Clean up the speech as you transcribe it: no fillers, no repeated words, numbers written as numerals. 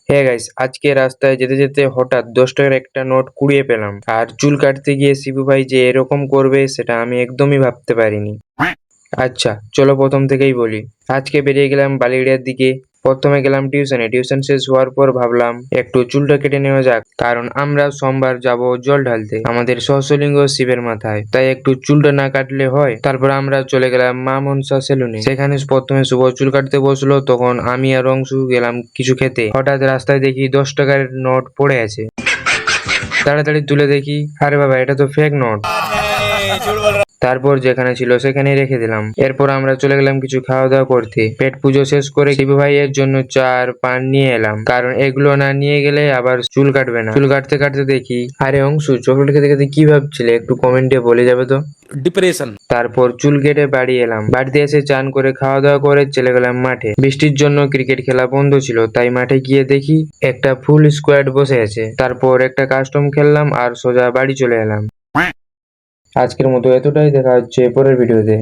হ্যাঁ গাইস, আজকে রাস্তায় যেতে যেতে হঠাৎ 10 টাকার একটা নোট কুড়িয়ে পেলাম। আর চুল কাটতে গিয়ে শিবু ভাই যে এরকম করবে সেটা আমি একদমই ভাবতে পারিনি। আচ্ছা চলো প্রথম থেকেই বলি। আজকে বেরিয়ে গেলাম বালিগড়িয়ার দিকে। প্রথমে গেলাম টিউশনে। টিউশন শেষ হওয়ার পর ভাবলাম একটু চুলটা কেটে নেওয়া যাক, কারণ আমরা সোমবার যাব জল ঢালতে আমাদের সহস্রলিঙ্গ শিবের মাথায়, তাই একটু চুলটা না কাটলে হয়। তারপর আমরা চলে গেলাম মা মনসা সেলুনে। সেখানে প্রথমে শুভ চুল কাটতে বসলো, তখন আমি আর অংশু গেলাম কিছু খেতে। হঠাৎ রাস্তায় দেখি 10 টাকার নোট পড়ে আছে। তাড়াতাড়ি তুলে দেখি, আরে বাবা এটা তো ফেক নোট। তারপর যেখানে ছিল সেখানেই রেখে দিলাম। এরপর আমরা চলে গেলাম কিছু খাওয়া দাওয়া করতে। পেট পুজো শেষ করে শিবু ভাইয়ের জন্য চা আর পান নিয়ে এলাম, কারণ এগুলো না নিয়ে গেলে আবার চুল কাটবে না। চুল কাটতে কাটতে দেখি, আরে অংশু চকলেট খেতে খেতে কি ভাবছিলে একটু কমেন্টে বলে যাবে তো। ডিপ্রেশন। তারপর চুল কেটে বাড়ি এলাম। বাড়িতে এসে চান করে খাওয়া দাওয়া করে চলে গেলাম মাঠে। বৃষ্টির জন্য ক্রিকেট খেলা বন্ধ ছিল, তাই মাঠে গিয়ে দেখি একটা ফুল স্কোয়াড বসে আছে। তারপর একটা কাস্টম খেললাম আর সোজা বাড়ি চলে এলাম। আজকের মতো এতটাই, দেখা হচ্ছে পরের ভিডিওতে।